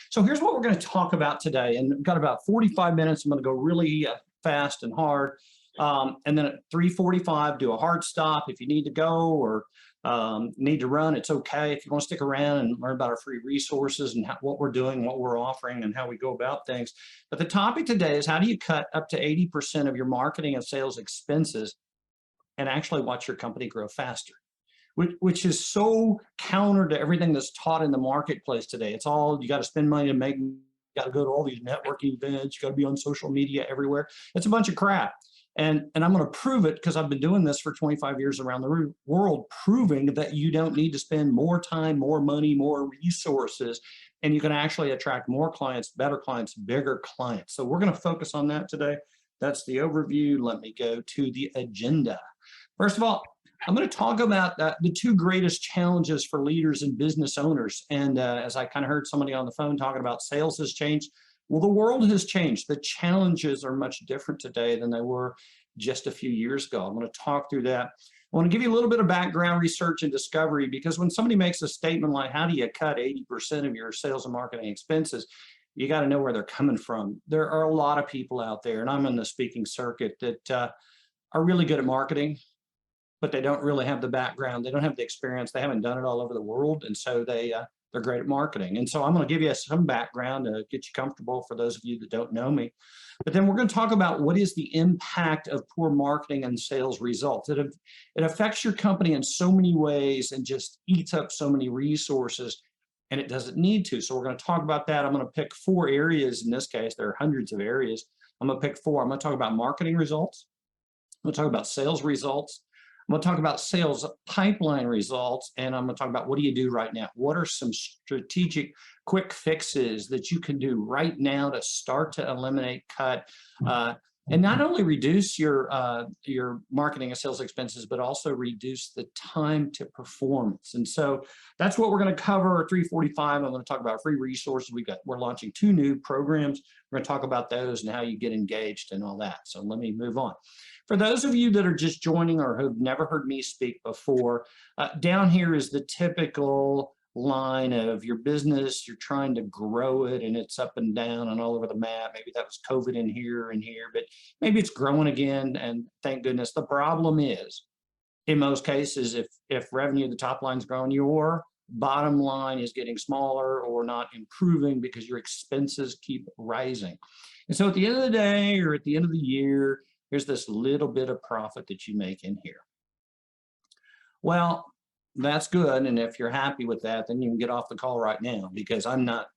So here's what we're going to talk about today. And we've got about 45 minutes. I'm going to go really fast and hard. And then at 3:45, do a hard stop. If you need to go or need to run, it's okay. If you want to stick around and learn about our free resources and what we're doing, what we're offering, and how we go about things. But the topic today is how do you cut up to 80% of your marketing and sales expenses and actually watch your company grow faster? Which is so counter to everything that's taught in the marketplace today. It's all, you got to spend money to make, you got to go to all these networking events, you got to be on social media everywhere. It's a bunch of crap. And I'm going to prove it because I've been doing this for 25 years around the world, proving that you don't need to spend more time, more money, more resources, and you can actually attract more clients, better clients, bigger clients. So we're going to focus on that today. That's the overview. Let me go to the agenda. First of all, I'm going to talk about the two greatest challenges for leaders and business owners. And as I kind of heard somebody on the phone talking about sales has changed, well, the world has changed. The challenges are much different today than they were just a few years ago. I'm going to talk through that. I want to give you a little bit of background research and discovery, because when somebody makes a statement like, how do you cut 80% of your sales and marketing expenses? You got to know where they're coming from. There are a lot of people out there, and I'm in the speaking circuit, that are really good at marketing, but they don't really have the background. They don't have the experience. They haven't done it all over the world. And so they're great at marketing. And so I'm going to give you some background to get you comfortable for those of you that don't know me. But then we're going to talk about what is the impact of poor marketing and sales results. It affects your company in so many ways and just eats up so many resources, and it doesn't need to. So we're going to talk about that. I'm going to pick 4 areas. In this case, there are hundreds of areas. I'm going to pick 4. I'm going to talk about marketing results. I'm going to talk about sales results. I'm going to talk about sales pipeline results, and I'm going to talk about what do you do right now? What are some strategic quick fixes that you can do right now to start to eliminate, cut, and not only reduce your marketing and sales expenses, but also reduce the time to performance. And so that's what we're going to cover at 3:45. I'm going to talk about free resources. We're launching 2 new programs. We're going to talk about those and how you get engaged and all that. So let me move on. For those of you that are just joining or who've never heard me speak before, down here is the typical line of your business. You're trying to grow it and it's up and down and all over the map. Maybe that was COVID in here and here, but maybe it's growing again, and thank goodness. The problem is, in most cases, if revenue, the top line's growing, your bottom line is getting smaller or not improving because your expenses keep rising. And so at the end of the day or at the end of the year, here's this little bit of profit that you make in here. Well, that's good. And if you're happy with that, then you can get off the call right now, because I'm not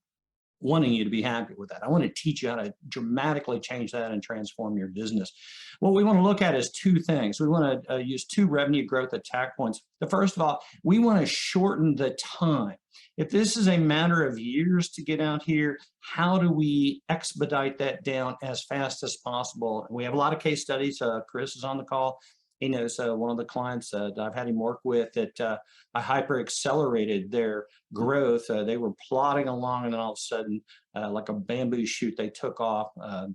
wanting you to be happy with that. I want to teach you how to dramatically change that and transform your business. What we want to look at is 2 things. We want to use 2 revenue growth attack points. The first of all, we want to shorten the time. If this is a matter of years to get out here, how do we expedite that down as fast as possible? We have a lot of case studies. Chris is on the call. He knows one of the clients that I've had him work with that I hyper accelerated their growth. They were plodding along, and then all of a sudden, like a bamboo shoot, they took off,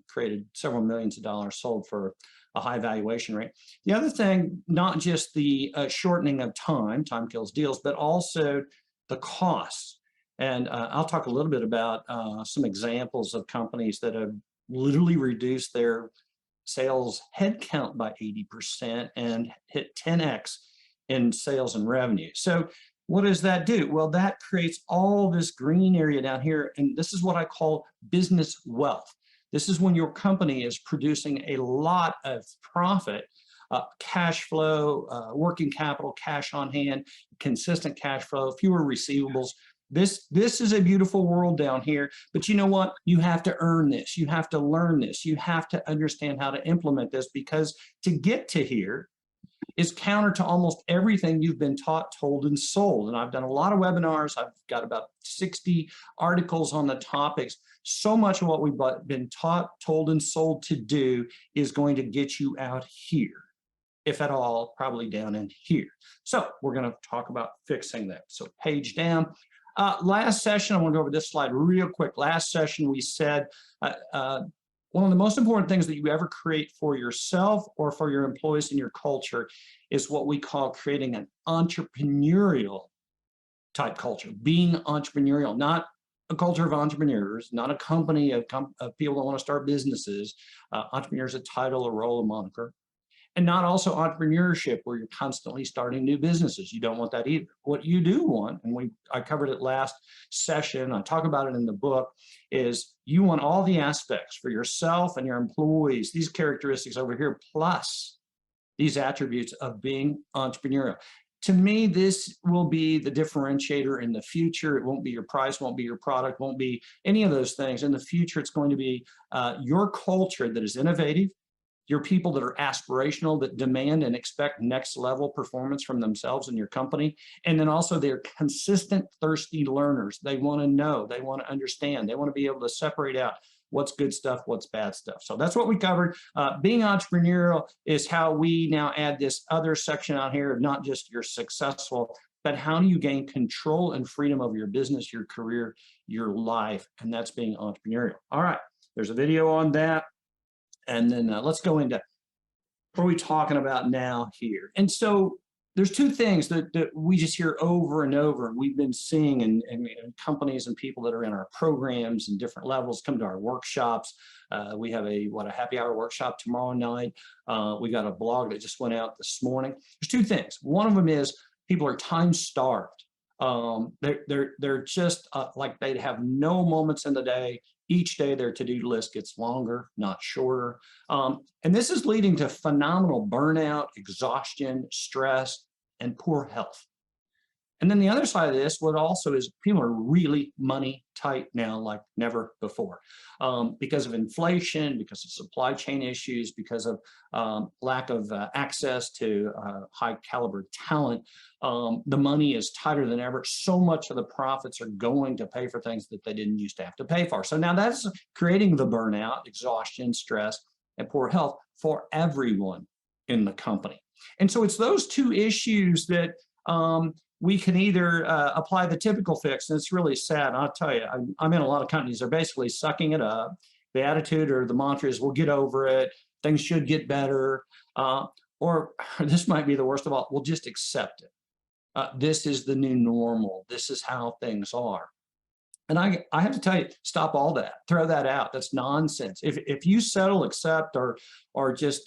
created several millions of dollars, sold for a high valuation rate. The other thing, not just the shortening of time kills deals, but also the costs. And I'll talk a little bit about some examples of companies that have literally reduced their sales headcount by 80% and hit 10x in sales and revenue. So what does that do? Well, that creates all this green area down here. And this is what I call business wealth. This is when your company is producing a lot of profit, cash flow, working capital, cash on hand, consistent cash flow, fewer receivables. This is a beautiful world down here, but you know what? You have to earn this. You have to learn this. You have to understand how to implement this, because to get to here is counter to almost everything you've been taught, told, and sold. And I've done a lot of webinars. I've got about 60 articles on the topics. So much of what we've been taught, told, and sold to do is going to get you out here, if at all, probably down in here. So we're going to talk about fixing that. So page down. Last session, I want to go over this slide real quick. Last session, we said one of the most important things that you ever create for yourself or for your employees in your culture is what we call creating an entrepreneurial type culture, being entrepreneurial, not a culture of entrepreneurs, not a company of people that want to start businesses. Entrepreneur is a title, a role, a moniker. And not also entrepreneurship where you're constantly starting new businesses. You don't want that either. What you do want, and I covered it last session, I talk about it in the book, is you want all the aspects for yourself and your employees, these characteristics over here, plus these attributes of being entrepreneurial. To me, this will be the differentiator in the future. It won't be your price, won't be your product, won't be any of those things. In the future, it's going to be your culture that is innovative, your people that are aspirational, that demand and expect next level performance from themselves and your company. And then also they're consistent, thirsty learners. They want to know, they want to understand, they want to be able to separate out what's good stuff, what's bad stuff. So that's what we covered. Being entrepreneurial is how we now add this other section out here of not just you're successful, but how do you gain control and freedom over your business, your career, your life, and that's being entrepreneurial. All right, there's a video on that. And then let's go into what are we talking about now here. And so there's two things that we just hear over and over. We've been seeing in companies and people that are in our programs and different levels come to our workshops. We have a happy hour workshop tomorrow night. We got a blog that just went out this morning. There's two things. One of them is people are time starved. They're just like they have no moments in the day. Each day their to-do list gets longer, not shorter. And this is leading to phenomenal burnout, exhaustion, stress, and poor health. And then the other side of this, what also is people are really money tight now like never before because of inflation, because of supply chain issues, because of lack of access to high caliber talent. The money is tighter than ever. So much of the profits are going to pay for things that they didn't used to have to pay for. So now that's creating the burnout, exhaustion, stress, and poor health for everyone in the company. And so it's those two issues that we can either apply the typical fix, and it's really sad. I'll tell you, I'm in a lot of companies. They're basically sucking it up. The attitude or the mantra is, we'll get over it. Things should get better. Or this might be the worst of all, we'll just accept it. This is the new normal. This is how things are. And I have to tell you, stop all that. Throw that out. That's nonsense. If you settle, accept, or just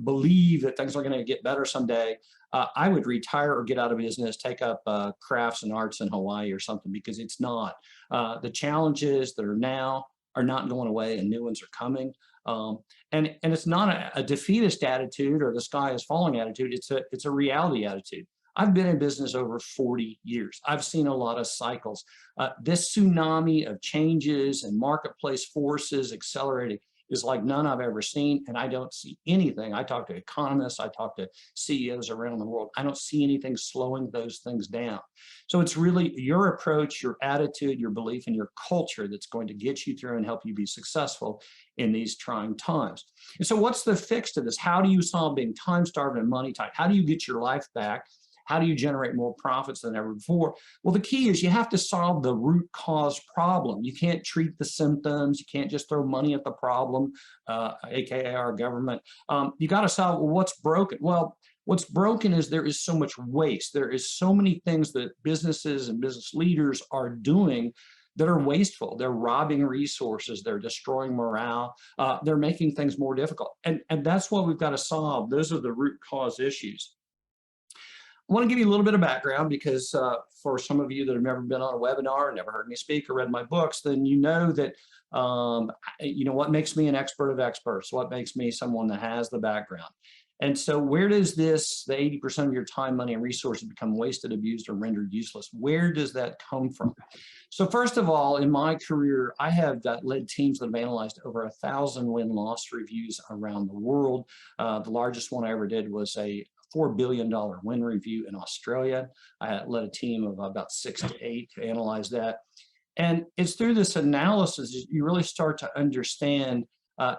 believe that things are going to get better someday, I would retire or get out of business, take up crafts and arts in Hawaii or something, because it's not. The challenges that are now are not going away, and new ones are coming. And it's not a defeatist attitude or the sky is falling attitude. It's a reality attitude. I've been in business over 40 years. I've seen a lot of cycles. This tsunami of changes and marketplace forces accelerating is like none I've ever seen, and I don't see anything. I talk to economists, I talk to CEOs around the world. I don't see anything slowing those things down. So it's really your approach, your attitude, your belief, and your culture that's going to get you through and help you be successful in these trying times. And so what's the fix to this? How do you solve being time-starved and money-tight? How do you get your life back? How do you generate more profits than ever before? Well, the key is you have to solve the root cause problem. You can't treat the symptoms. You can't just throw money at the problem, AKA our government. You got to solve, well, what's broken? Well, what's broken is there is so much waste. There is so many things that businesses and business leaders are doing that are wasteful. They're robbing resources. They're destroying morale. They're making things more difficult. And that's what we've got to solve. Those are the root cause issues. I want to give you a little bit of background because for some of you that have never been on a webinar, never heard me speak or read my books, then you know that, what makes me an expert of experts, what makes me someone that has the background. And so where does this, the 80% of your time, money, and resources become wasted, abused, or rendered useless? Where does that come from? So first of all, in my career, I have led teams that have analyzed over 1,000 win-loss reviews around the world. The largest one I ever did was a $4 billion win review in Australia. I led a team of about 6 to 8 to analyze that. And it's through this analysis that you really start to understand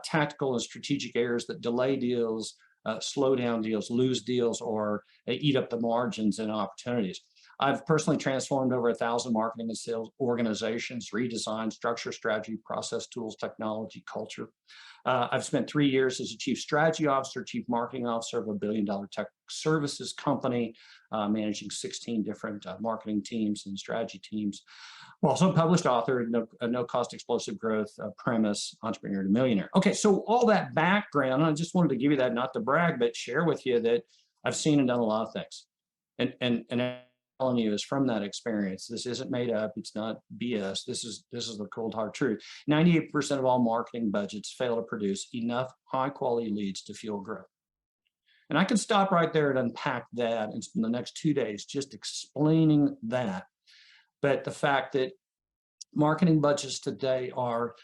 tactical and strategic errors that delay deals, slow down deals, lose deals, or eat up the margins and opportunities. I've personally transformed over 1,000 marketing and sales organizations, redesigned structure, strategy, process, tools, technology, culture. I've spent 3 years as a chief strategy officer, chief marketing officer of a billion-dollar tech services company, managing 16 different marketing teams and strategy teams. I'm also a published author, no cost explosive growth premise, entrepreneur to millionaire. Okay, so all that background, I just wanted to give you that, not to brag, but share with you that I've seen and done a lot of things. And I'm telling you is from that experience. This isn't made up. It's not BS. This is the cold hard truth. 98% of all marketing budgets fail to produce enough high quality leads to fuel growth. And I could stop right there and unpack that and spend the next 2 days just explaining that. But the fact that marketing budgets today are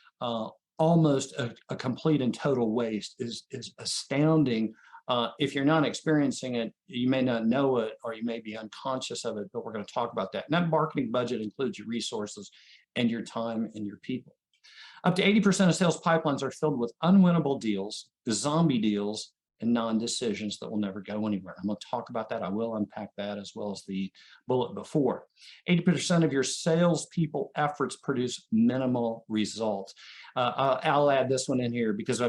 almost a complete and total waste is astounding. If you're not experiencing it, you may not know it, or you may be unconscious of it, but we're going to talk about that. And that marketing budget includes your resources and your time and your people. Up to 80% of sales pipelines are filled with unwinnable deals, zombie deals, and non-decisions that will never go anywhere. I'm going to talk about that. I will unpack that as well as the bullet before. 80% of your salespeople efforts produce minimal results. I'll add this one in here because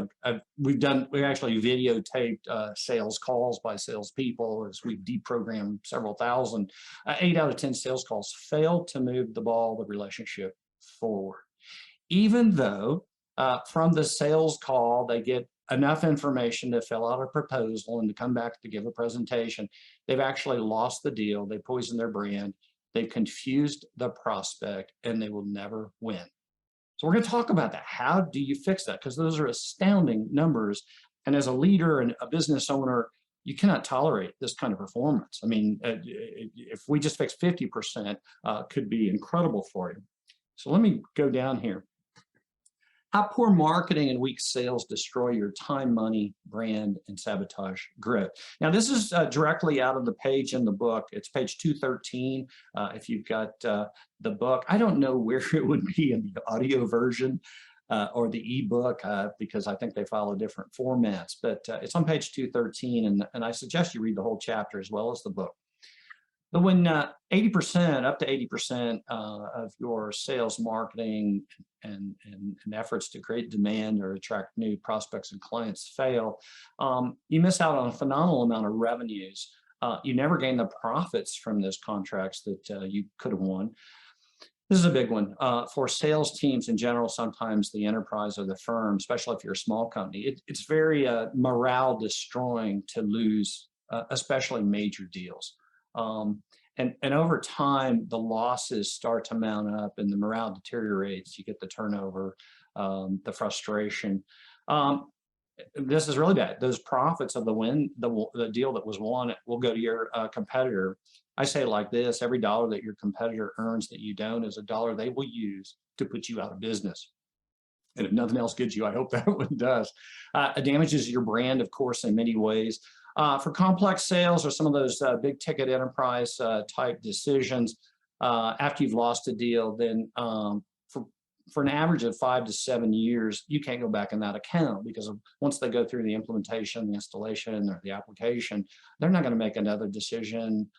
we've actually videotaped sales calls by salespeople as we've deprogrammed several thousand. 8 out of 10 sales calls fail to move the ball, the relationship forward. Even though from the sales call, they get enough information to fill out a proposal and to come back to give a presentation, they've actually lost the deal. They poisoned their brand. They've confused the prospect, and they will never win. So we're going to talk about that. How do you fix that? Because those are astounding numbers. And as a leader and a business owner, you cannot tolerate this kind of performance. I mean, if we just fix 50%, could be incredible for you. So let me go down here. How poor marketing and weak sales destroy your time, money, brand, and sabotage growth. Now, this is directly out of the page in the book. It's page 213. If you've got the book, I don't know where it would be in the audio version or the ebook because I think they follow different formats, but it's on page 213, and I suggest you read the whole chapter as well as the book. But when 80%, up to 80% of your sales, marketing, and efforts to create demand or attract new prospects and clients fail, you miss out on a phenomenal amount of revenues. You never gain the profits from those contracts that you could have won. This is a big one. For sales teams in general, sometimes the enterprise or the firm, especially if you're a small company, it's very morale destroying to lose, especially major deals. And over time, the losses start to mount up and the morale deteriorates. You get the turnover, the frustration. This is really bad. Those profits of the deal that was won will go to your competitor. I say it like this: every dollar that your competitor earns that you don't is a dollar they will use to put you out of business. And if nothing else gets you, I hope that one does. It damages your brand, of course, in many ways. For complex sales or some of those big ticket enterprise type decisions, after you've lost a deal, then for an average of 5 to 7 years, you can't go back in that account because once they go through the implementation, the installation, or the application, they're not going to make another decision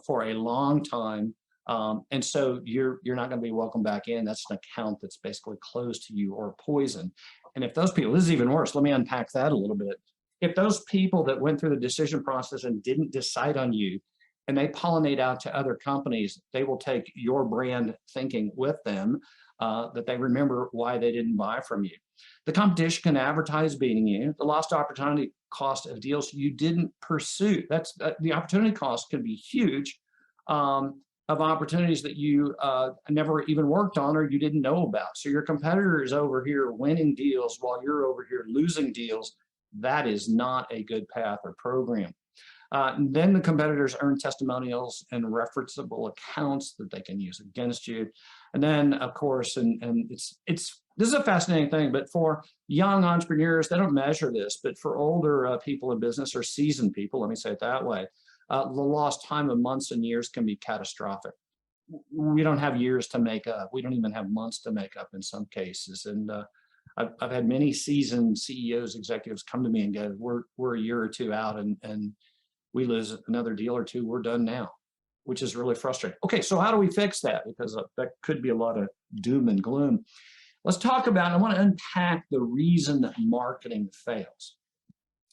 for a long time. And so you're not going to be welcome back in. That's an account that's basically closed to you or poisoned. And if those people, this is even worse, let me unpack that a little bit. If those people that went through the decision process and didn't decide on you, and they pollinate out to other companies, they will take your brand thinking with them, that they remember why they didn't buy from you. The competition can advertise beating you. The lost opportunity cost of deals you didn't pursue. That's the opportunity cost can be huge, of opportunities that you never even worked on or you didn't know about. So your competitor is over here winning deals while you're over here losing deals. That is not a good path or program. Then the competitors earn testimonials and referenceable accounts that they can use against you. And then, of course, and this is a fascinating thing, but for young entrepreneurs, they don't measure this, but for older people in business or seasoned people, let me say it that way, the lost time of months and years can be catastrophic. We don't have years to make up. We don't even have months to make up in some cases. And I've had many seasoned CEOs, executives come to me and go, we're a year or two out and we lose another deal or two, we're done now. which is really frustrating. Okay, so how do we fix that? Because that could be a lot of doom and gloom. Let's talk about, I want to unpack the reason that marketing fails.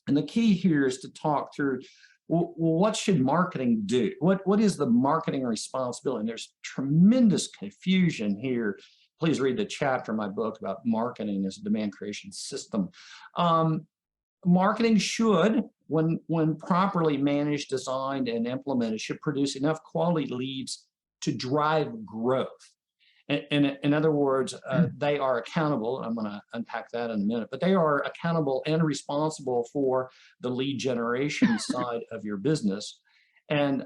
And the key here is to talk through, well, what should marketing do? What is the marketing responsibility? And there's tremendous confusion here. Please read the chapter in my book about marketing as a demand creation system. Marketing should, when properly managed, designed, and implemented, should produce enough quality leads to drive growth. In other words, they are accountable. I'm going to unpack that in a minute, but they are accountable and responsible for the lead generation side of your business. And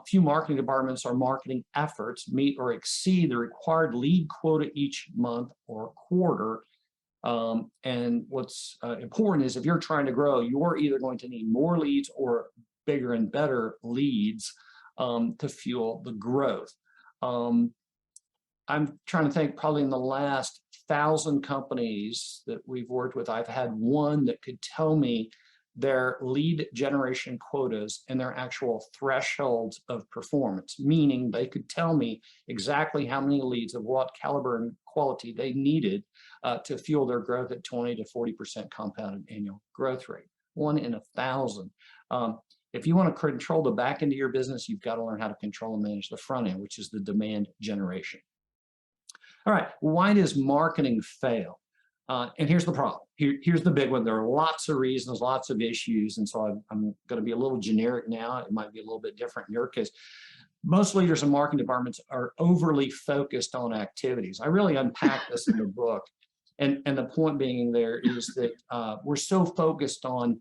few marketing departments or marketing efforts meet or exceed the required lead quota each month or quarter. And what's important is if you're trying to grow, you're either going to need more leads or bigger and better leads to fuel the growth. I'm trying to think, probably in the last 1,000 companies that we've worked with, I've had one that could tell me their lead generation quotas and their actual thresholds of performance, meaning they could tell me exactly how many leads of what caliber and quality they needed to fuel their growth at 20 to 40% compounded annual growth rate. 1 in 1,000. If you want to control the back end of your business, you've got to learn how to control and manage the front end, which is the demand generation. All right, why does marketing fail? And here's the problem. Here's the big one. There are lots of reasons, lots of issues, and so I'm going to be a little generic now. It might be a little bit different in your case. Most leaders in marketing departments are overly focused on activities. I really unpack this in the book, and the point being there is that we're so focused on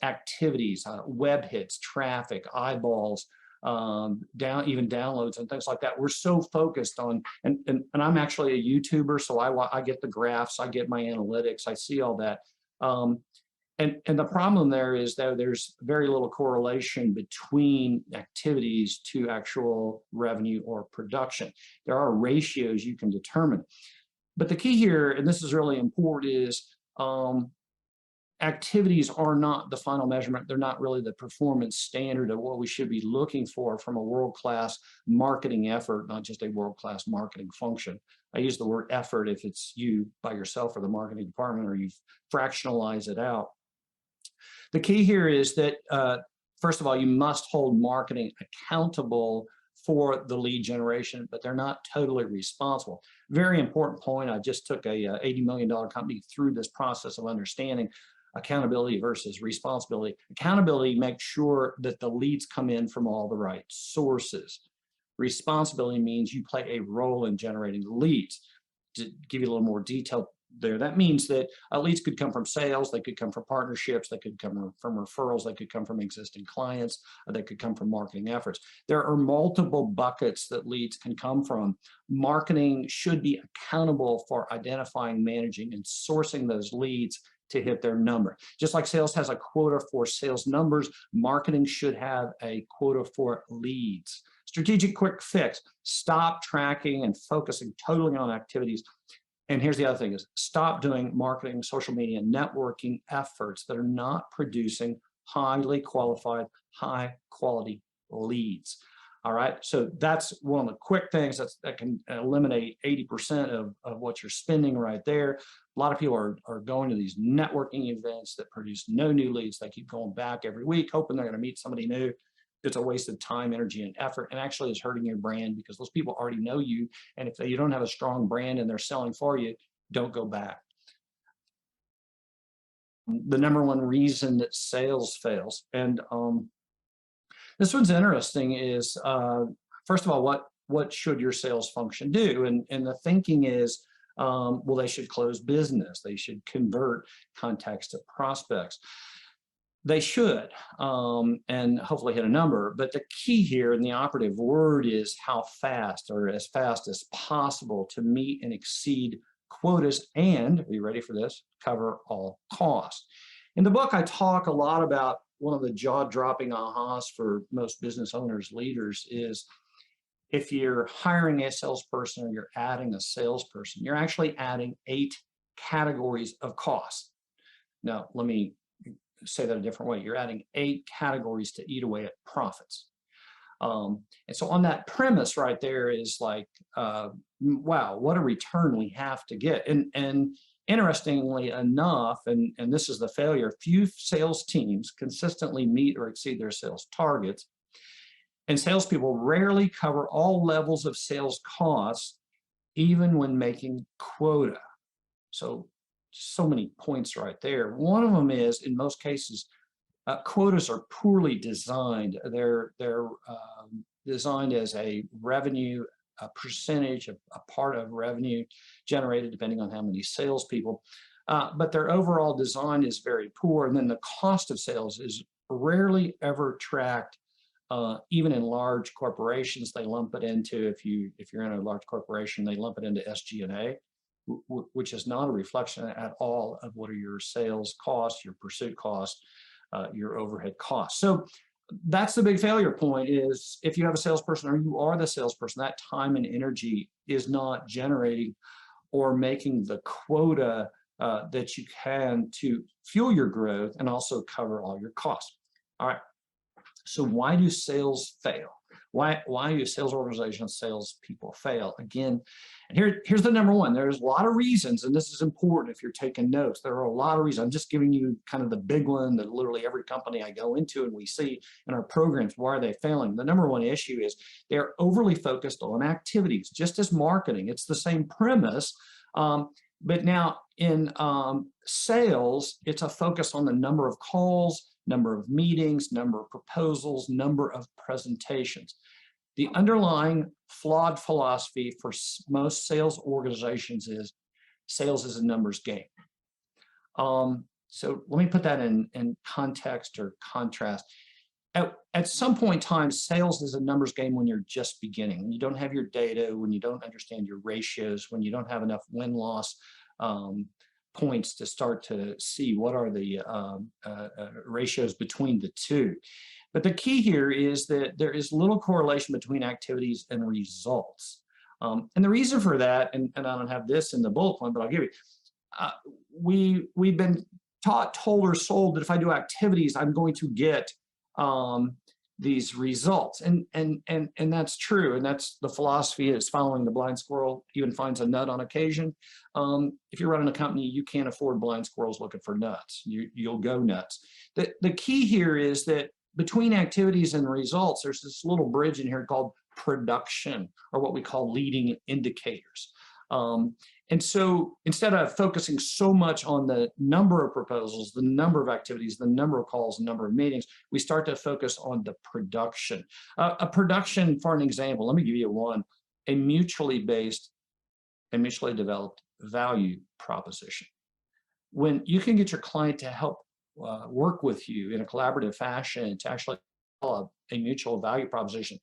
activities, web hits, traffic, eyeballs, even downloads and things like that. We're so focused on, and I'm actually a YouTuber, so I get the graphs, I get my analytics, I see all that. And the problem there is that there's very little correlation between activities to actual revenue or production. There are ratios you can determine. But the key here, and this is really important, is activities are not the final measurement. They're not really the performance standard of what we should be looking for from a world-class marketing effort, not just a world-class marketing function. I use the word effort if it's you by yourself or the marketing department, or you fractionalize it out. The key here is that, first of all, you must hold marketing accountable for the lead generation, but they're not totally responsible. Very important point. I just took a $80 million company through this process of understanding accountability versus responsibility. Accountability makes sure that the leads come in from all the right sources. Responsibility means you play a role in generating the leads. To give you a little more detail there, that means that leads could come from sales, they could come from partnerships, they could come from referrals, they could come from existing clients, they could come from marketing efforts. There are multiple buckets that leads can come from. Marketing should be accountable for identifying, managing, and sourcing those leads to hit their number. Just like sales has a quota for sales numbers, marketing should have a quota for leads. Strategic quick fix: stop tracking and focusing totally on activities. And here's the other thing: is stop doing marketing, social media, networking efforts that are not producing highly qualified, high quality leads. All right, so that's one of the quick things that can eliminate 80% of what you're spending right there. A lot of people are going to these networking events that produce no new leads. They keep going back every week, hoping they're going to meet somebody new. It's a waste of time, energy, and effort, and actually is hurting your brand, because those people already know you. And if you don't have a strong brand and they're selling for you, don't go back. The number one reason that sales fails, and this one's interesting, is first of all, what should your sales function do? And the thinking is, well, they should close business. They should convert contacts to prospects. They should, and hopefully hit a number. But the key here, and the operative word, is how fast, or as fast as possible, to meet and exceed quotas and, are you ready for this, cover all costs. In the book, I talk a lot about one of the jaw-dropping ahas for most business owners, leaders, is if you're hiring a salesperson or you're adding a salesperson, you're actually adding 8 categories of costs. Now, let me say that a different way. You're adding 8 categories to eat away at profits. And so on that premise right there is like, wow, what a return we have to get. And interestingly enough, and this is the failure, few sales teams consistently meet or exceed their sales targets. And salespeople rarely cover all levels of sales costs, even when making quota. So many points right there. One of them is, in most cases, quotas are poorly designed. They're designed as a revenue, a percentage, a part of revenue generated depending on how many salespeople. But their overall design is very poor. And then the cost of sales is rarely ever tracked. Even in large corporations, they lump it into, if you're in a large corporation, they lump it into SG&A, which is not a reflection at all of what are your sales costs, your pursuit costs, your overhead costs. So that's the big failure point, is if you have a salesperson or you are the salesperson, that time and energy is not generating or making the quota that you can to fuel your growth and also cover all your costs. All right. So why do sales fail? Why do sales organizations, sales people fail? Again, here's the number one. There's a lot of reasons, and this is important if you're taking notes. There are a lot of reasons. I'm just giving you kind of the big one that literally every company I go into and we see in our programs. Why are they failing? The number one issue is they're overly focused on activities, just as marketing. It's the same premise. But now in sales, it's a focus on the number of calls, number of meetings, number of proposals, number of presentations. The underlying flawed philosophy for most sales organizations is sales is a numbers game. So let me put that in context or contrast. At some point in time, sales is a numbers game when you're just beginning, when you don't have your data, when you don't understand your ratios, when you don't have enough win-loss points to start to see what are the ratios between the two. But the key here is that there is little correlation between activities and results. And the reason for that, and I don't have this in the bullet point, but I'll give you, we've been taught, told, or sold that if I do activities, I'm going to get these results. And that's true. And that's the philosophy, is following the blind squirrel even finds a nut on occasion. If you're running a company, you can't afford blind squirrels looking for nuts. You'll go nuts. The key here is that between activities and results, there's this little bridge in here called production, or what we call leading indicators. And so instead of focusing so much on the number of proposals, the number of activities, the number of calls, the number of meetings, we start to focus on the production. A production, for an example, let me give you one, a mutually based and mutually developed value proposition. When you can get your client to help work with you in a collaborative fashion to actually develop a mutual value proposition.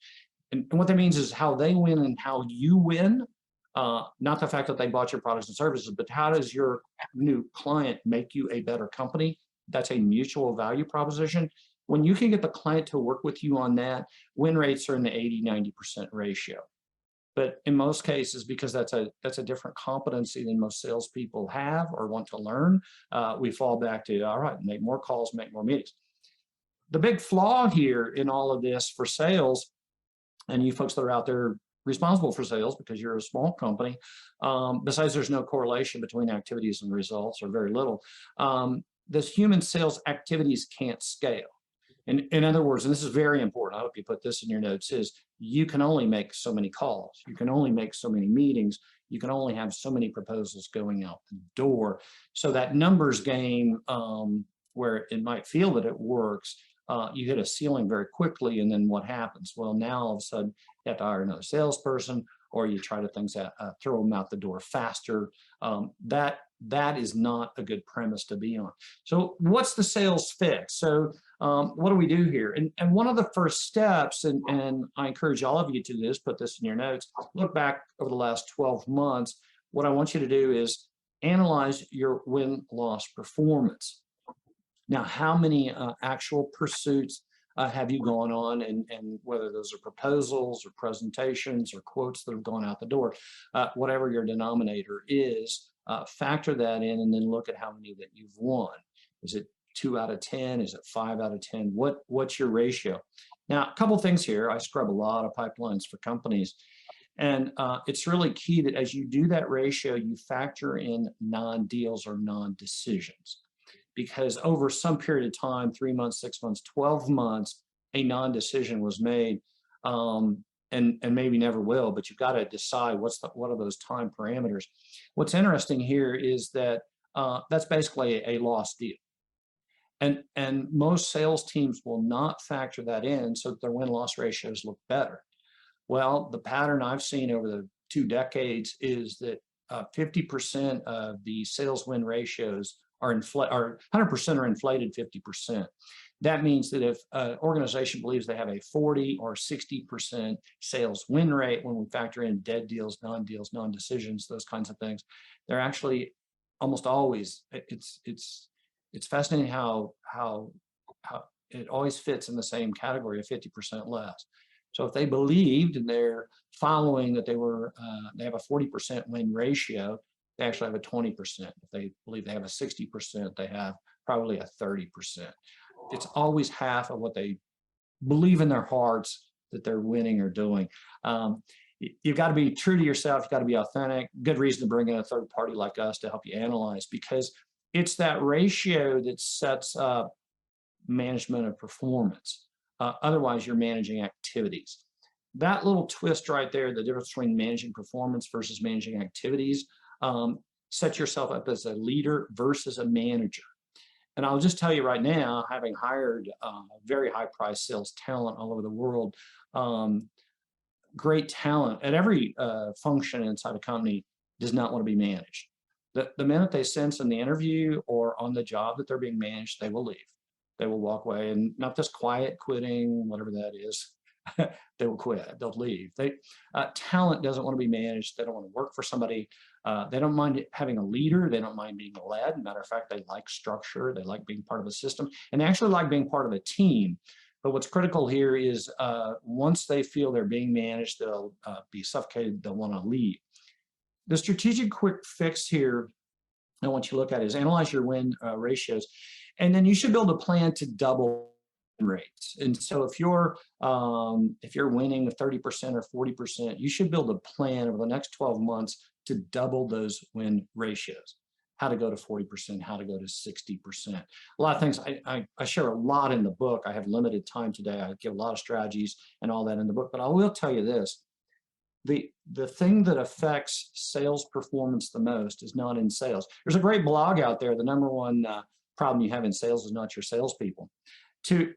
And what that means is how they win and how you win. Not the fact that they bought your products and services, but how does your new client make you a better company? That's a mutual value proposition. When you can get the client to work with you on that, win rates are in the 80-90% ratio. But in most cases, because that's a different competency than most salespeople have or want to learn, we fall back to, all right, make more calls, make more meetings. The big flaw here in all of this for sales, and you folks that are out there responsible for sales because you're a small company, besides there's no correlation between activities and results, or very little, this human sales activities can't scale. In other words, and this is very important, I hope you put this in your notes, is you can only make so many calls, you can only make so many meetings, you can only have so many proposals going out the door. So that numbers game, where it might feel that it works, you hit a ceiling very quickly, and then what happens? Well, now all of a sudden you have to hire another salesperson, or you try to throw them out the door faster. That is not a good premise to be on. So what's the sales fix? So what do we do here? And one of the first steps, and I encourage all of you to do this, put this in your notes, look back over the last 12 months. What I want you to do is analyze your win-loss performance. Now, how many actual pursuits have you gone on, and whether those are proposals or presentations or quotes that have gone out the door, whatever your denominator is, factor that in, and then look at how many that you've won. Is it 2 out of 10? Is it 5 out of 10? What's your ratio? Now, a couple things here. I scrub a lot of pipelines for companies. And it's really key that as you do that ratio, you factor in non-deals or non-decisions. Because over some period of time, 3 months, 6 months, 12 months, a non-decision was made, and maybe never will, but you've got to decide what are those time parameters. What's interesting here is that that's basically a lost deal. And most sales teams will not factor that in so that their win-loss ratios look better. Well, the pattern I've seen over the 2 decades is that 50% of the sales win ratios are 100% are inflated 50%. That means that if an organization believes they have a 40 or 60% sales win rate, when we factor in dead deals, non-decisions, those kinds of things, they're actually almost always, it's fascinating how it always fits in the same category of 50% less. So if they believed and they're following that they have a 40% win ratio, they actually have a 20%. If they believe they have a 60%, they have probably a 30%. It's always half of what they believe in their hearts that they're winning or doing. You've got to be true to yourself. You've got to be authentic. Good reason to bring in a third party like us to help you analyze, because it's that ratio that sets up management of performance. Otherwise, you're managing activities. That little twist right there, the difference between managing performance versus managing activities, set yourself up as a leader versus a manager. And I'll just tell you right now, having hired very high-priced sales talent all over the world, great talent at every function inside a company does not want to be managed. The minute they sense in the interview or on the job that they're being managed, they will leave. They will walk away, and not this quiet quitting, whatever that is. They will quit. They'll leave. Talent doesn't want to be managed. They don't want to work for somebody. They don't mind having a leader. They don't mind being led. Matter of fact, they like structure. They like being part of a system, and they actually like being part of a team. But what's critical here is once they feel they're being managed, they'll be suffocated. They'll want to leave. The strategic quick fix here I want you to look at is analyze your win ratios, and then you should build a plan to double rates. And so if you're winning 30% or 40%, you should build a plan over the next 12 months to double those win ratios. How to go to 40%, how to go to 60%. A lot of things I share a lot in the book. I have limited time today. I give a lot of strategies and all that in the book, but I will tell you this. The thing that affects sales performance the most is not in sales. There's a great blog out there. The number one problem you have in sales is not your salespeople. To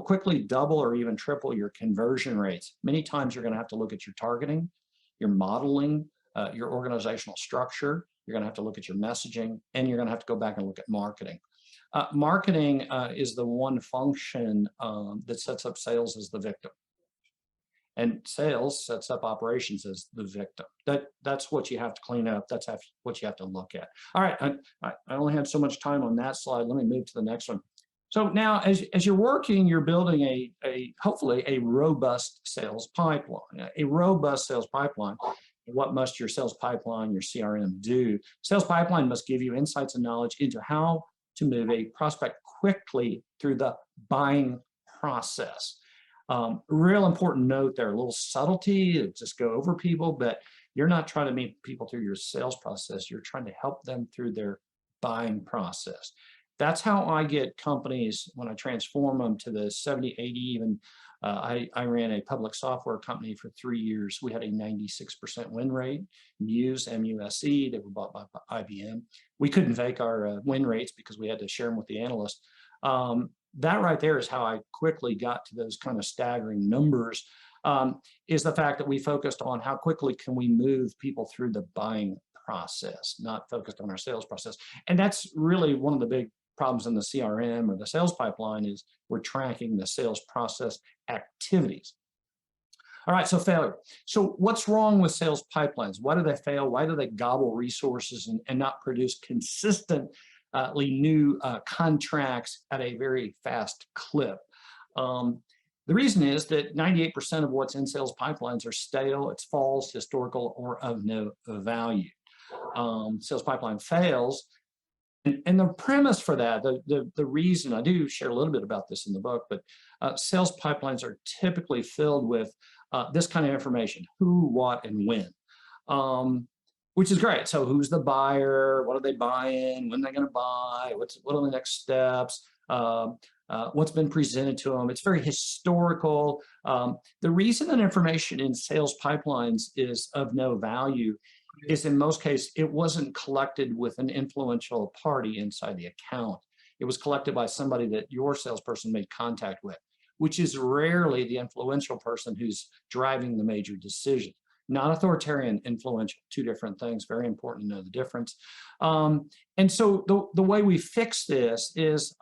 quickly double or even triple your conversion rates, many times you're going to have to look at your targeting, your modeling, your organizational structure. You're going to have to look at your messaging, and you're going to have to go back and look at marketing. Marketing is the one function that sets up sales as the victim. And sales sets up operations as the victim. That's what you have to clean up. That's what you have to look at. All right, I only have so much time on that slide. Let me move to the next one. So now, as you're working, you're building hopefully a robust sales pipeline. A robust sales pipeline. What must your sales pipeline, your CRM do? Sales pipeline must give you insights and knowledge into how to move a prospect quickly through the buying process. Real important note there, a little subtlety, just go over people, but you're not trying to meet people through your sales process. You're trying to help them through their buying process. That's how I get companies, when I transform them to the 70, 80, even. I ran a public software company for 3 years. We had a 96% win rate. Muse, M-U-S-E, they were bought by IBM. We couldn't fake our win rates because we had to share them with the analyst. That right there is how I quickly got to those kind of staggering numbers, is the fact that we focused on how quickly can we move people through the buying process, not focused on our sales process. And that's really one of the big problems in the CRM or the sales pipeline is we're tracking the sales process activities. All right, so failure. So what's wrong with sales pipelines? Why do they fail? Why do they gobble resources and not produce consistently new contracts at a very fast clip? The reason is that 98% of what's in sales pipelines are stale, it's false, historical, or of no value. Sales pipeline fails And the premise for that, the reason, I do share a little bit about this in the book, but sales pipelines are typically filled with this kind of information: who, what, and when, which is great. So who's the buyer? What are they buying? When are they going to buy? What are the next steps? What's been presented to them? It's very historical. The reason that information in sales pipelines is of no value is, in most cases, it wasn't collected with an influential party inside the account. It was collected by somebody that your salesperson made contact with, which is rarely the influential person who's driving the major decision. Not authoritarian, influential, two different things. Very important to know the difference. And so the way we fix this is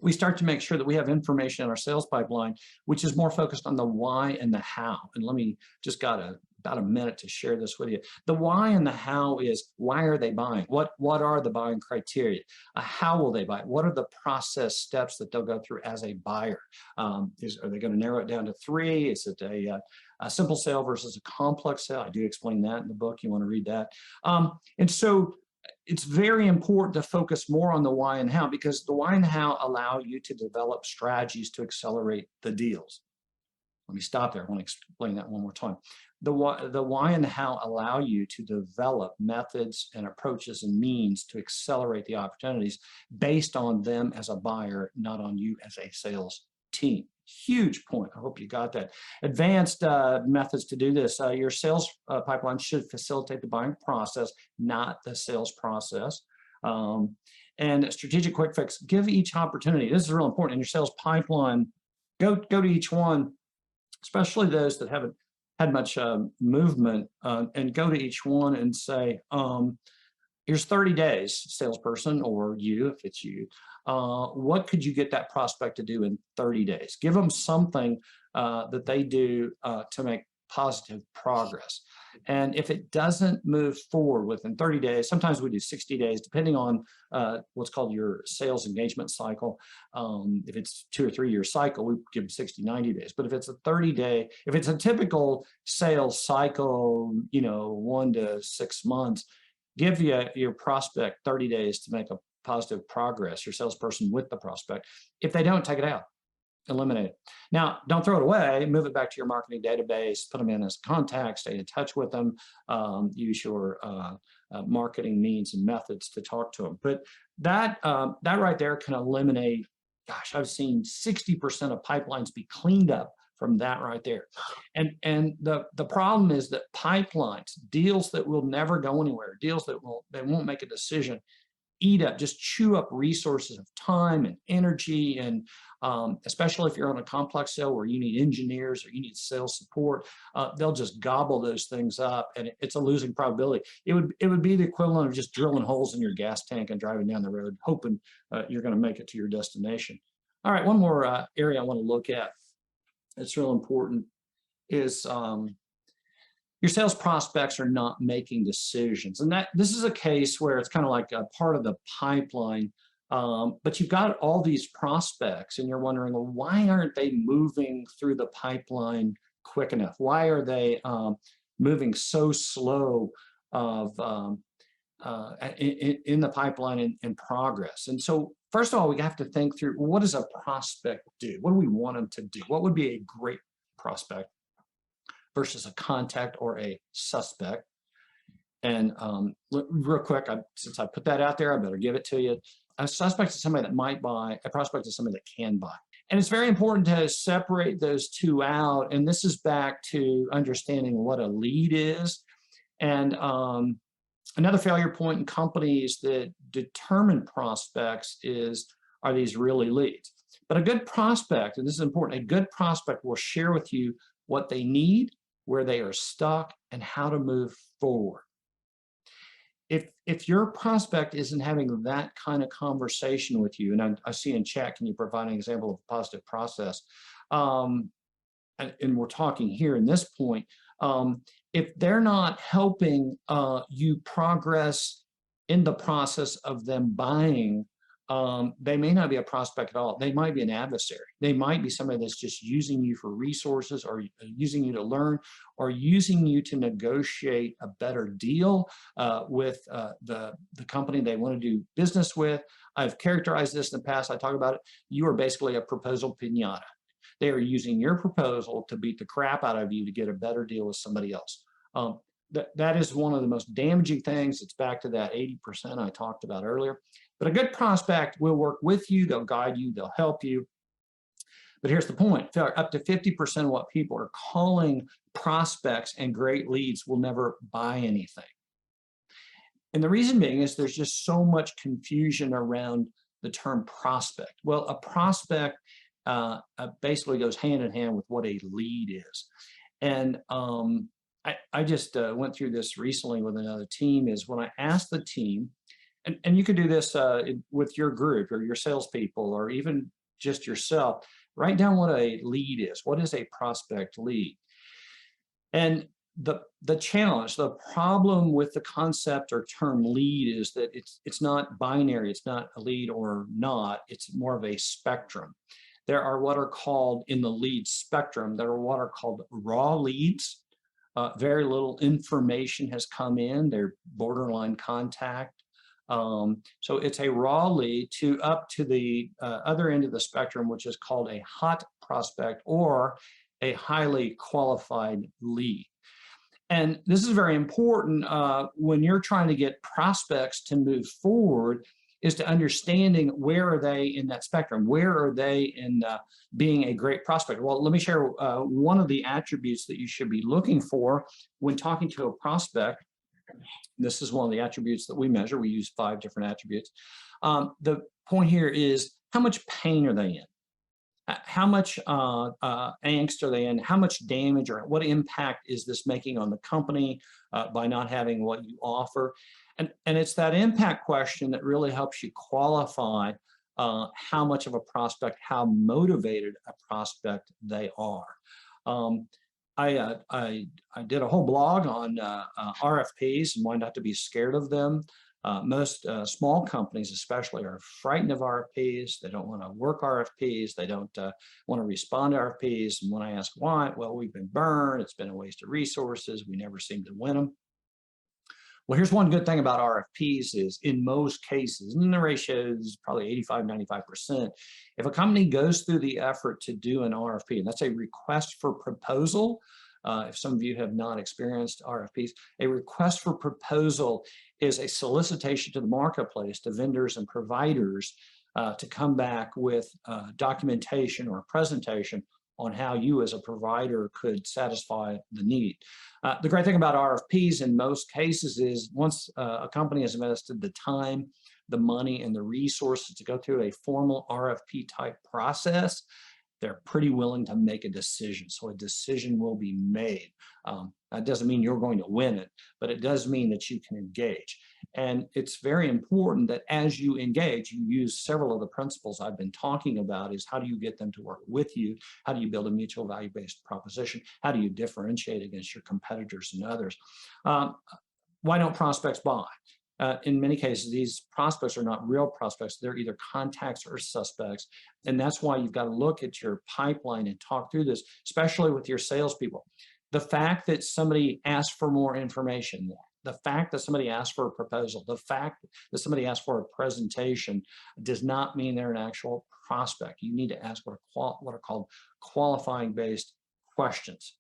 we start to make sure that we have information in our sales pipeline, which is more focused on the why and the how. And let me just about a minute to share this with you. The why and the how is, why are they buying? What are the buying criteria? How will they buy? What are the process steps that they'll go through as a buyer? Are they going to narrow it down to 3? Is it a simple sale versus a complex sale? I do explain that in the book. You want to read that. And so it's very important to focus more on the why and how, because the why and how allow you to develop strategies to accelerate the deals. Let me stop there. I want to explain that one more time. The why and how allow you to develop methods and approaches and means to accelerate the opportunities based on them as a buyer, not on you as a sales team. Huge point. I hope you got that. Advanced methods to do this. Your sales pipeline should facilitate the buying process, not the sales process. And strategic quick fix. Give each opportunity. This is real important in your sales pipeline. Go to each one, especially those that haven't had much movement, and go to each one and say, here's 30 days, salesperson, or you, if it's you. What could you get that prospect to do in 30 days? Give them something that they do to make positive progress. And if it doesn't move forward within 30 days, sometimes we do 60 days, depending on what's called your sales engagement cycle. If it's 2 or 3 year cycle, we give them 60, 90 days. But if it's a 30-day, if it's a typical sales cycle, 1 to 6 months, give your prospect 30 days to make a positive progress, your salesperson with the prospect. If they don't, take it out, eliminate it. Now, don't throw it away, move it back to your marketing database, put them in as contact, stay in touch with them, use your marketing means and methods to talk to them. But that right there can eliminate, gosh, I've seen 60% of pipelines be cleaned up from that right there. And the problem is that pipelines, deals that will never go anywhere, deals that won't make a decision, just chew up resources of time and energy. And especially if you're on a complex sale where you need engineers or you need sales support, they'll just gobble those things up, and it's a losing probability. It would be the equivalent of just drilling holes in your gas tank and driving down the road, hoping you're going to make it to your destination. All right, one more area I want to look at. It's real important is your sales prospects are not making decisions. And this is a case where it's kind of like a part of the pipeline, but you've got all these prospects and you're wondering, well, why aren't they moving through the pipeline quick enough? Why are they moving so slow in the pipeline in progress? And so first of all, we have to think through, what does a prospect do? What do we want them to do? What would be a great prospect versus a contact or a suspect? And real quick, since I put that out there, I better give it to you. A suspect is somebody that might buy, a prospect is somebody that can buy. And it's very important to separate those two out. And this is back to understanding what a lead is. And another failure point in companies that determine prospects is, are these really leads? But a good prospect, and this is important, a good prospect will share with you what they need, where they are stuck, and how to move forward. If your prospect isn't having that kind of conversation with you, and I see in chat, can you provide an example of a positive process? And we're talking here in this point, if they're not helping you progress in the process of them buying, they may not be a prospect at all. They might be an adversary. They might be somebody that's just using you for resources, or using you to learn, or using you to negotiate a better deal with the company they want to do business with. I've characterized this in the past. I talk about it. You are basically a proposal pinata. They are using your proposal to beat the crap out of you to get a better deal with somebody else. That is one of the most damaging things. It's back to that 80% I talked about earlier. But a good prospect will work with you. They'll guide you. They'll help you. But here's the point. Up to 50% of what people are calling prospects and great leads will never buy anything. And the reason being is there's just so much confusion around the term prospect. Well, a prospect basically goes hand in hand with what a lead is. And I just went through this recently with another team, is when I asked the team, and you could do this with your group or your salespeople, or even just yourself, write down what a lead is. What is a prospect lead? And the challenge, the problem with the concept or term lead is that it's not binary. It's not a lead or not. It's more of a spectrum. There are what are called, in the lead spectrum, there are what are called raw leads. Very little information has come in. They're borderline contact. So it's a raw lead to up to the other end of the spectrum, which is called a hot prospect or a highly qualified lead. And this is very important when you're trying to get prospects to move forward, is to understanding where are they in that spectrum? Where are they in being a great prospect? Well, let me share one of the attributes that you should be looking for when talking to a prospect. This is one of the attributes that we measure. We use 5 different attributes. The point here is, how much pain are they in? How much angst are they in? How much damage or what impact is this making on the company by not having what you offer? And it's that impact question that really helps you qualify how much of a prospect, how motivated a prospect they are. I did a whole blog on RFPs and why not to be scared of them. Most small companies especially are frightened of RFPs. They don't want to work RFPs. They don't want to respond to RFPs. And when I ask why, well, we've been burned. It's been a waste of resources. We never seem to win them. Well, here's one good thing about RFPs is, in most cases, and the ratio is probably 85, 95%, if a company goes through the effort to do an RFP, and that's a request for proposal. If some of you have not experienced RFPs, a request for proposal is a solicitation to the marketplace, to vendors and providers, to come back with documentation or presentation on how you as a provider could satisfy the need. The great thing about RFPs in most cases is, once a company has invested the time, the money, and the resources to go through a formal RFP type process, they're pretty willing to make a decision. So a decision will be made. That doesn't mean you're going to win it, but it does mean that you can engage. And it's very important that as you engage, you use several of the principles I've been talking about. Is how do you get them to work with you? How do you build a mutual value-based proposition? How do you differentiate against your competitors and others? Why don't prospects buy? In many cases, these prospects are not real prospects. They're either contacts or suspects. And that's why you've got to look at your pipeline and talk through this, especially with your salespeople. The fact that somebody asked for more information, the fact that somebody asked for a proposal, the fact that somebody asked for a presentation does not mean they're an actual prospect. You need to ask what are called qualifying-based questions.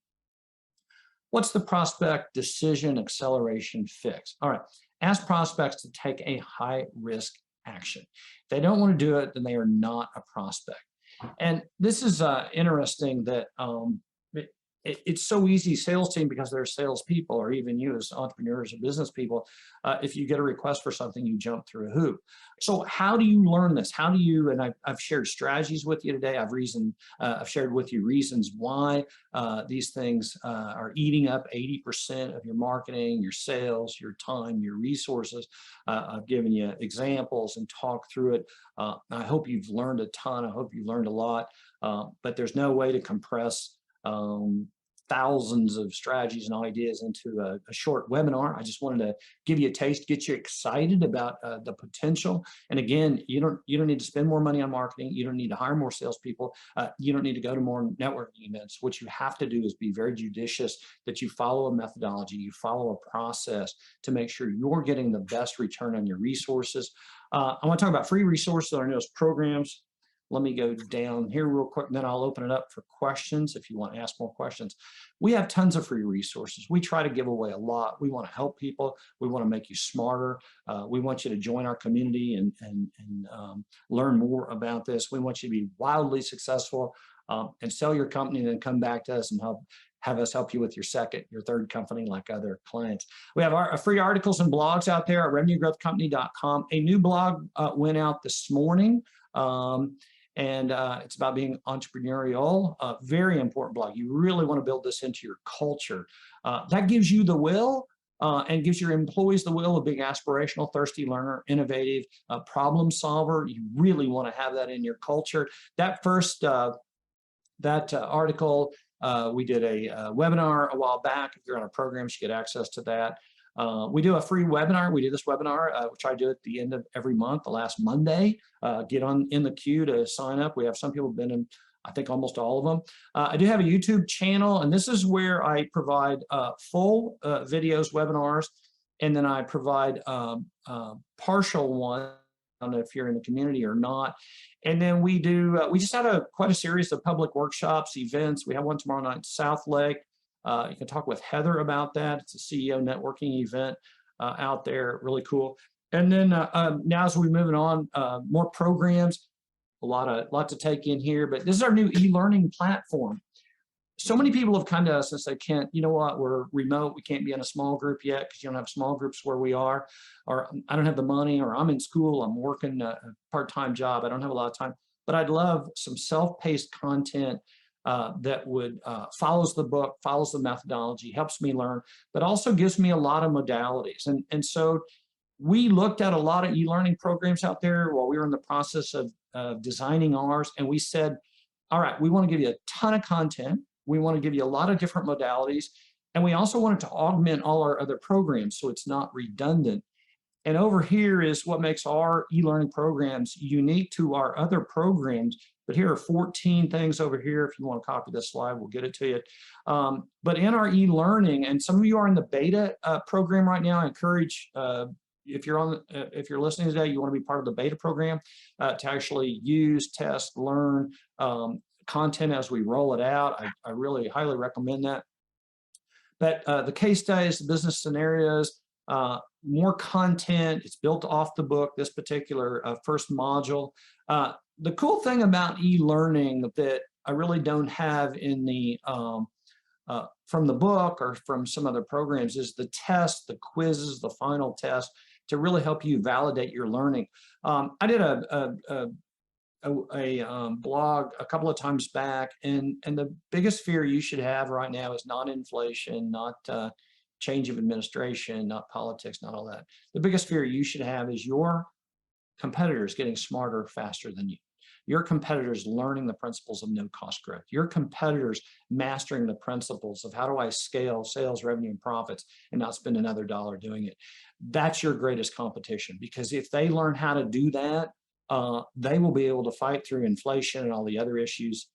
What's the prospect decision acceleration fix? All right. Ask prospects to take a high-risk action. If they don't want to do it, then they are not a prospect. And this is interesting that it's so easy, sales team, because they're salespeople, or even you as entrepreneurs or business people, if you get a request for something, you jump through a hoop. So how do you learn this? How do you, and I've shared strategies with you today. I've shared with you reasons why these things are eating up 80% of your marketing, your sales, your time, your resources. I've given you examples and talked through it. I hope you've learned a ton. I hope you learned a lot, but there's no way to compress thousands of strategies and ideas into a short webinar. I just wanted to give you a taste, get you excited about the potential. And again, you don't need to spend more money on marketing. You don't need to hire more salespeople. You don't need to go to more networking events. What you have to do is be very judicious, that you follow a methodology, you follow a process to make sure you're getting the best return on your resources. I want to talk about free resources, our newest programs. Let me go down here real quick, and then I'll open it up for questions if you want to ask more questions. We have tons of free resources. We try to give away a lot. We want to help people. We want to make you smarter. We want you to join our community and learn more about this. We want you to be wildly successful and sell your company and then come back to us and have us help you with your second, your third company like other clients. We have our free articles and blogs out there at revenuegrowthcompany.com. A new blog went out this morning. And it's about being entrepreneurial. Very important blog. You really want to build this into your culture. That gives you the will and gives your employees the will of being aspirational, thirsty learner, innovative, problem solver. You really want to have that in your culture. That first article, we did a webinar a while back. If you're on a program, you get access to that. We do a free webinar. We do this webinar, which I do at the end of every month, the last Monday. Get in the queue to sign up. We have some people been in, I think, almost all of them. I do have a YouTube channel, and this is where I provide full videos, webinars, and then I provide partial ones. I don't know if you're in the community or not. And then we just had quite a series of public workshops, events. We have one tomorrow night in South Lake. You can talk with Heather about that. It's a CEO networking event out there, really cool. And then now as we're moving on, more programs, a lot to take in here, but this is our new e-learning platform. So many people have come to us and said, Kent, you know what, we're remote, we can't be in a small group yet because you don't have small groups where we are, or I don't have the money, or I'm in school, I'm working a part-time job, I don't have a lot of time, but I'd love some self-paced content that would follows the book, follows the methodology, helps me learn, but also gives me a lot of modalities. And so we looked at a lot of e-learning programs out there while we were in the process of designing ours, and we said, all right, we want to give you a ton of content, we want to give you a lot of different modalities, and we also wanted to augment all our other programs so it's not redundant. And over here is what makes our e-learning programs unique to our other programs. But here are 14 things over here. If you want to copy this slide, we'll get it to you. But in our e-learning, and some of you are in the beta program right now, I encourage, if you're listening today, you want to be part of the beta program to actually use, test, learn content as we roll it out. I really highly recommend that. But the case studies, the business scenarios, more content. It's built off the book, this particular first module. The cool thing about e-learning that I really don't have in the from the book or from some other programs is the tests, the quizzes, the final test to really help you validate your learning. I did a blog a couple of times back, and the biggest fear you should have right now is not inflation, not change of administration, not politics, not all that. The biggest fear you should have is your competitors getting smarter faster than you. Your competitors learning the principles of no-cost growth. Your competitors mastering the principles of how do I scale sales, revenue, and profits and not spend another dollar doing it. That's your greatest competition, because if they learn how to do that, they will be able to fight through inflation and all the other issues,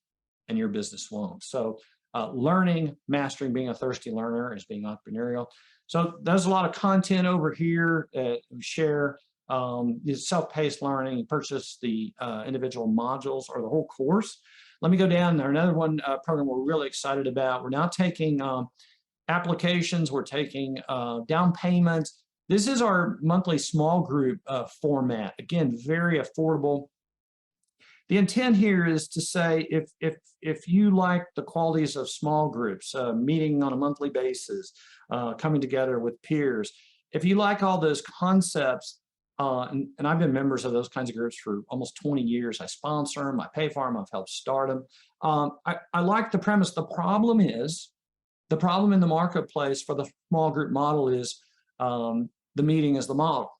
and your business won't. So learning, mastering, being a thirsty learner is being entrepreneurial. So there's a lot of content over here we share. It's self-paced learning. You purchase the individual modules or the whole course. Let me go down there. Another one program we're really excited about. We're now taking applications. We're taking down payments. This is our monthly small group format. Again, very affordable. The intent here is to say if you like the qualities of small groups, meeting on a monthly basis, coming together with peers, if you like all those concepts, and I've been members of those kinds of groups for almost 20 years. I sponsor them, I pay for them, I've helped start them. I like the premise. The problem in the marketplace for the small group model is the meeting is the model.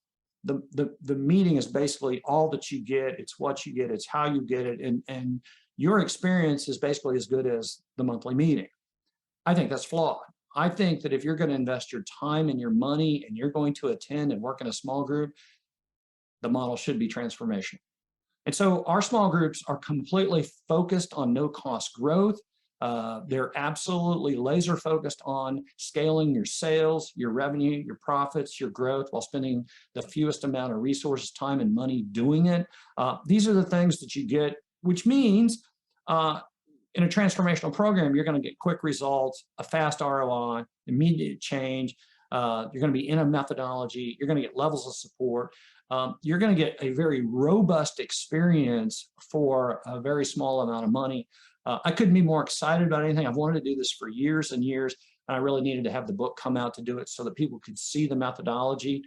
The meeting is basically all that you get. It's what you get, it's how you get it, and your experience is basically as good as the monthly meeting. I think that's flawed. I think that if you're going to invest your time and your money and you're going to attend and work in a small group, the model should be transformational. And so our small groups are completely focused on no cost growth. They're absolutely laser focused on scaling your sales, your revenue, your profits, your growth while spending the fewest amount of resources, time, and money doing it. These are the things that you get, which means in a transformational program, you're going to get quick results, a fast ROI, immediate change. You're going to be in a methodology. You're going to get levels of support. You're going to get a very robust experience for a very small amount of money. I couldn't be more excited about anything. I've wanted to do this for years and years, and I really needed to have the book come out to do it so that people could see the methodology.